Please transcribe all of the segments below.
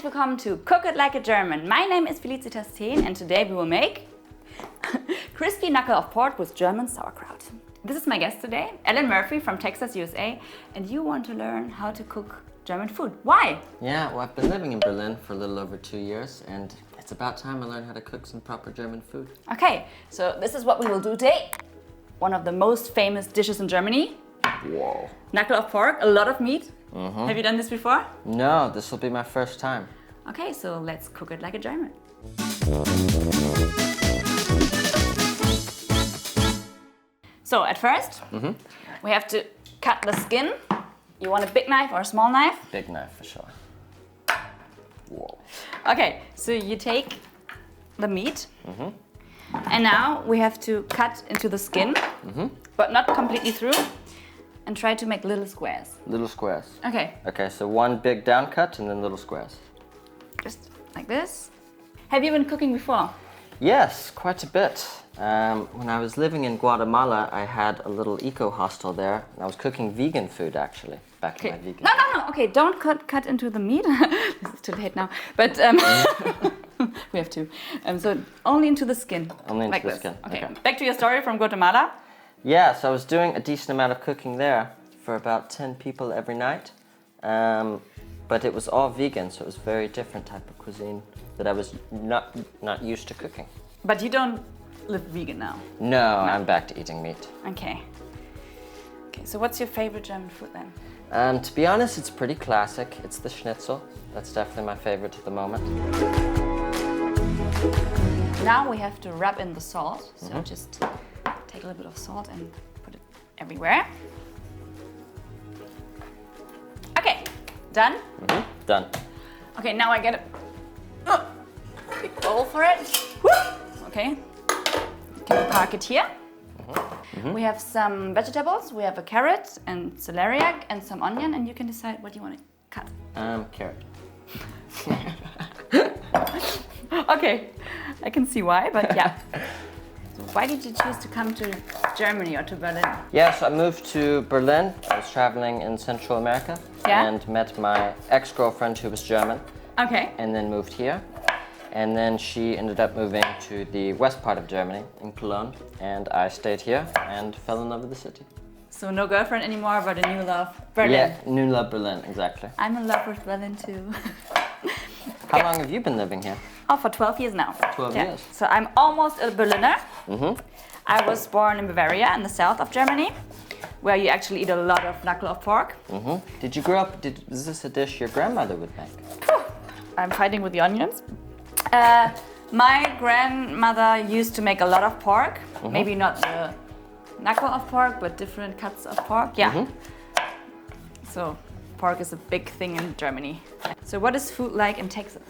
herzlich willkommen to Cook It Like a German. My name is Felicitas Then and today we will make crispy knuckle of pork with German sauerkraut. This is my guest today, Ellen Murphy from Texas, USA, and you want to learn how to cook German food. Why? Yeah, well, I've been living in Berlin for a little over 2 years and it's about time I learned how to cook some proper German food. Okay, so this is what we will do today. One of the most famous dishes in Germany. Whoa. Knuckle of pork, a lot of meat. Have you done this before? No, this will be my first time. Okay, so let's cook it like a German. So at first, we have to cut the skin. You want a big knife or a small knife? Big knife for sure. Whoa. Okay, so you take the meat. And now we have to cut into the skin, but not completely through. And try to make little squares. Little squares. Okay. Okay, so one big down cut and then little squares. Just like this. Have you been cooking before? Yes, quite a bit. When I was living in Guatemala, I had a little eco hostel there. And I was cooking vegan food actually, back in my vegan. No. Okay, don't cut into the meat. This is too late now. But we have to. So only into the skin. Only into like the this. skin. Okay. Back to your story from Guatemala. Yeah, so I was doing a decent amount of cooking there for about 10 people every night. But it was all vegan, so it was a very different type of cuisine that I was not used to cooking. But you don't live vegan now? No, I'm back to eating meat. Okay. Okay, so what's your favorite German food then? To be honest, it's pretty classic. It's the schnitzel. That's definitely my favorite at the moment. Now we have to rub in the salt, so just take a little bit of salt and put it everywhere. Okay, done? Done. Okay, now I get a big bowl for it. Okay, you can park it here. We have some vegetables. We have a carrot and celeriac and some onion, and you can decide what you want to cut. Carrot. Okay, I can see why, but yeah. So why did you choose to come to Germany or to Berlin? Yeah, so I moved to Berlin. I was traveling in Central America and met my ex-girlfriend who was German. Okay. And then moved here. And then she ended up moving to the west part of Germany, in Cologne. And I stayed here and fell in love with the city. So no girlfriend anymore, but a new love, Berlin. Yeah, new love Berlin, exactly. I'm in love with Berlin too. How long have you been living here? Oh, for 12 years now. 12 years. So I'm almost a Berliner. I was born in Bavaria, in the south of Germany, where you actually eat a lot of knuckle of pork. Did you grow up, is this a dish your grandmother would make? I'm fighting with the onions. My grandmother used to make a lot of pork. Maybe not the knuckle of pork, but different cuts of pork. Yeah. So pork is a big thing in Germany. So what is food like in Texas?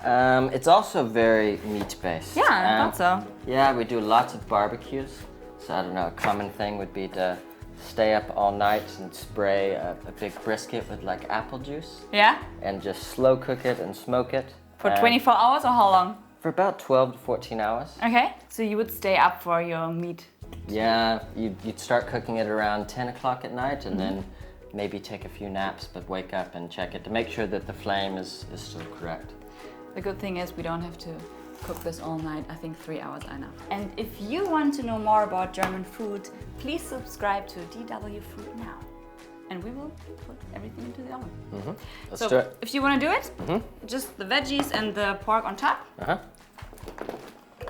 It's also very meat-based. Yeah, I thought so. Yeah, we do lots of barbecues. So I don't know, a common thing would be to stay up all night and spray a big brisket with like apple juice. Yeah? And just slow cook it and smoke it. For 24 hours or how long? For about 12 to 14 hours. Okay, so you would stay up for your meat. Yeah, you'd start cooking it around 10 o'clock at night and then maybe take a few naps, but wake up and check it to make sure that the flame is still correct. The good thing is we don't have to cook this all night. I think 3 hours are enough. And if you want to know more about German food, please subscribe to DW Food Now. And we will put everything into the oven. Let's do it. If you want to do it, just the veggies and the pork on top.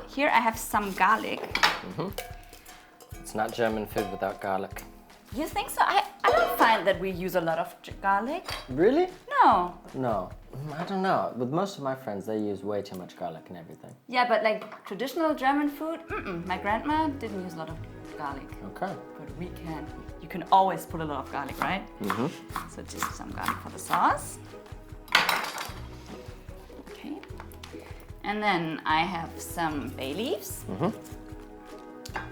Here I have some garlic. It's not German food without garlic. You think so? I don't find that we use a lot of garlic. Really? No. No, I don't know. With most of my friends, they use way too much garlic and everything. Yeah, but like traditional German food, my grandma didn't use a lot of garlic. Okay. But we can. You can always put a lot of garlic, right? So just some garlic for the sauce. Okay. And then I have some bay leaves.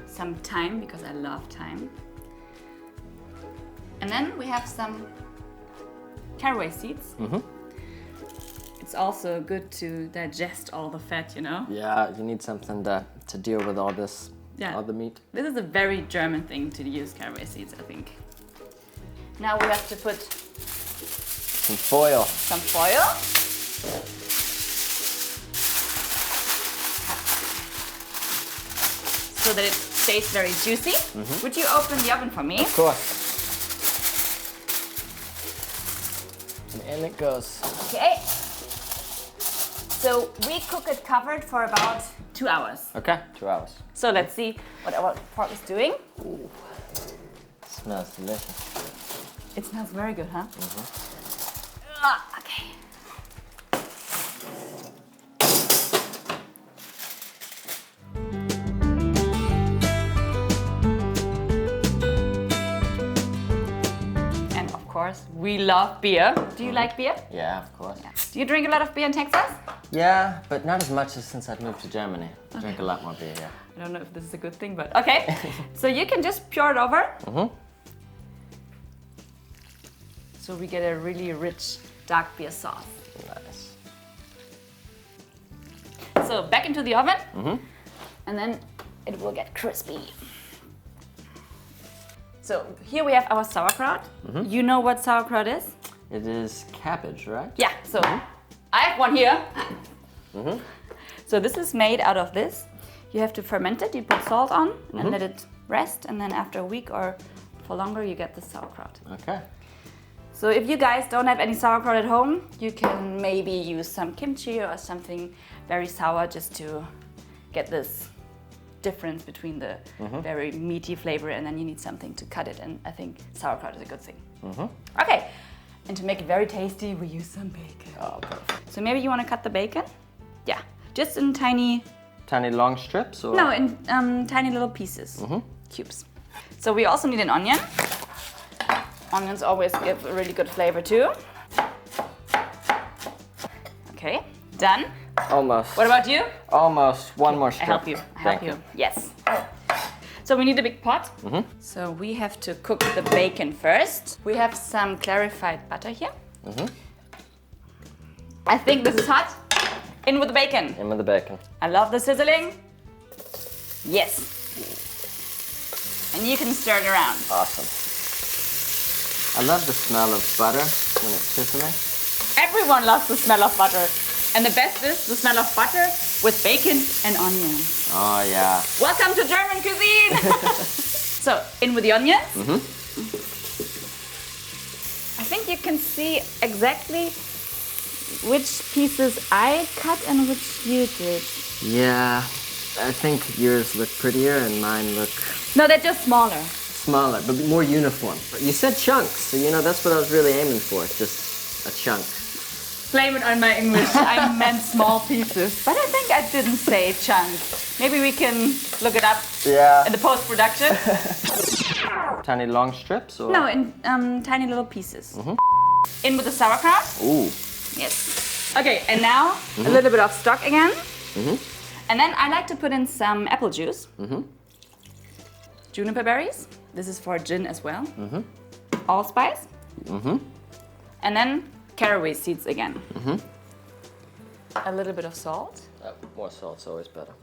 Some thyme, because I love thyme. And then we have some caraway seeds. It's also good to digest all the fat, you know? Yeah, you need something to deal with all this, all the meat. This is a very German thing to use caraway seeds, I think. Now we have to put some foil. Some foil. so that it stays very juicy. Would you open the oven for me? Of course. And in it goes. Okay. So we cook it covered for about 2 hours. Okay, 2 hours. So let's see what our pork is doing. Ooh. Smells delicious. It smells very good, huh? Okay. And of course, we love beer. Do you like beer? Yeah, of course. Yeah. Do you drink a lot of beer in Texas? Yeah, but not as much as since I've moved to Germany. I drink a lot more beer, yeah. I don't know if this is a good thing, but okay. So you can just pour it over. So we get a really rich dark beer sauce. Nice. So back into the oven, and then it will get crispy. So here we have our sauerkraut. You know what sauerkraut is? It is cabbage, right? Yeah, so I have one here. So this is made out of this. You have to ferment it, you put salt on and let it rest, and then after a week or for longer you get the sauerkraut. Okay. So if you guys don't have any sauerkraut at home, you can maybe use some kimchi or something very sour just to get this difference between the very meaty flavor, and then you need something to cut it, and I think sauerkraut is a good thing. Okay, and to make it very tasty, we use some bacon. Oh, perfect. So maybe you want to cut the bacon? Yeah, just in tiny... Tiny long strips or? No, in tiny little pieces, cubes. So we also need an onion. Onions always give a really good flavor too. Okay, done. Almost. What about you? Almost. One more I strip. help you. I help you. Yes. So we need a big pot. So we have to cook the bacon first. We have some clarified butter here. I think this is hot. In with the bacon. In with the bacon. I love the sizzling. Yes. And you can stir it around. Awesome. I love the smell of butter when it's sizzling. Everyone loves the smell of butter. And the best is the smell of butter with bacon and onions. Oh, yeah. Welcome to German cuisine! So, in with the onions. I think you can see exactly which pieces I cut and which you did. Yeah, I think yours look prettier and mine look... No, they're just smaller. Smaller, but more uniform. You said chunks, so you know, that's what I was really aiming for, just a chunk. Blame it on my English. I meant small pieces. But I think I didn't say chunks. Maybe we can look it up in the post-production. Tiny long strips or? No, in tiny little pieces. In with the sauerkraut. Ooh. Yes. Okay, and now a little bit of stock again. And then I like to put in some apple juice. Juniper berries. This is for gin as well. Allspice. And then caraway seeds again. A little bit of salt. More salt's always better.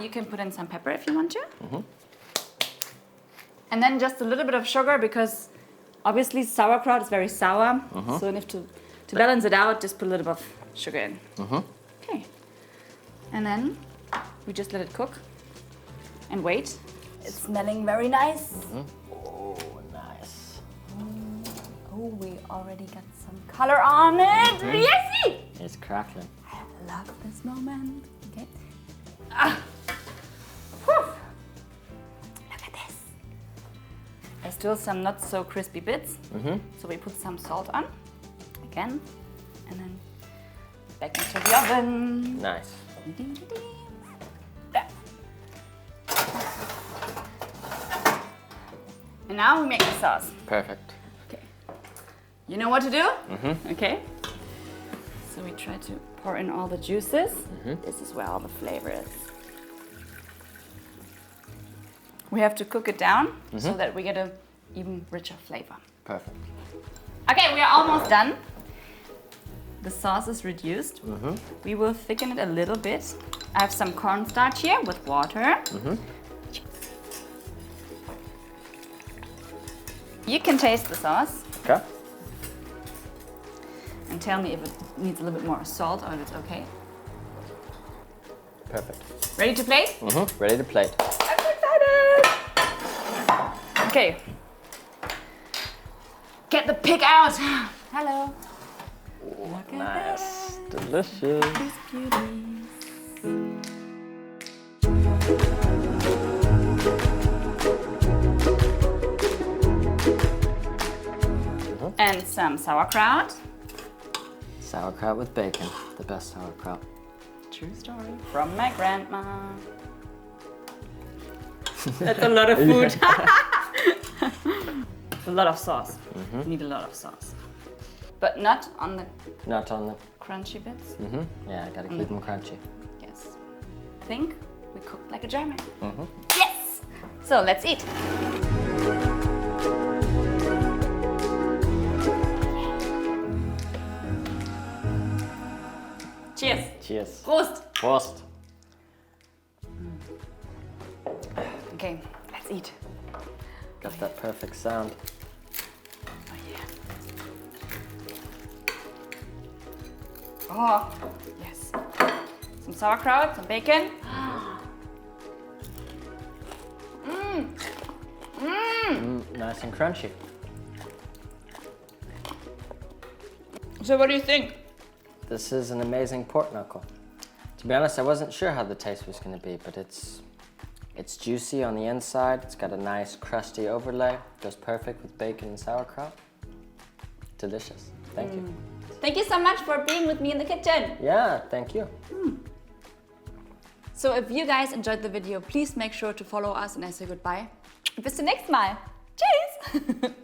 You can put in some pepper if you want to. And then just a little bit of sugar, because obviously sauerkraut is very sour. So if to balance it out, just put a little bit of sugar in. Okay. And then we just let it cook and wait. It's smelling very nice. Oh, nice. Oh, we already got some color on it. Yes! It's crackling. I love this moment. Okay. Whew. Look at this. There's still some not so crispy bits. So we put some salt on again, and then back into the oven. Nice. And now we make the sauce. Perfect. Okay. You know what to do? Okay. So we try to pour in all the juices. This is where all the flavor is. We have to cook it down so that we get an even richer flavor. Perfect. Okay, we are almost done. The sauce is reduced. We will thicken it a little bit. I have some cornstarch here with water. You can taste the sauce. Okay. And tell me if it needs a little bit more salt or if it's okay. Perfect. Ready to plate? Ready to plate. I'm so excited! Okay. Get the pig out! Hello. Look at Nice. Delicious. these beauties. And some sauerkraut. Sauerkraut with bacon. The best sauerkraut. True story. From my grandma. That's a lot of food. A lot of sauce. Need a lot of sauce. But not on the Not on the... crunchy bits. Yeah, I gotta keep them crunchy. Yes. I think we cook like a German. Yes! So let's eat. Cheers. Cheers. Prost. Prost. Okay, let's eat. Got that perfect sound. Oh yeah. Oh, yes. Some sauerkraut, some bacon. Nice and crunchy. So what do you think? This is an amazing pork knuckle. To be honest, I wasn't sure how the taste was going to be, but it's juicy on the inside. It's got a nice crusty overlay. Goes perfect with bacon and sauerkraut. Delicious. Thank you. Thank you so much for being with me in the kitchen. Yeah, thank you. So if you guys enjoyed the video, please make sure to follow us and I say goodbye. Bis zum nächsten Mal. Tschüss!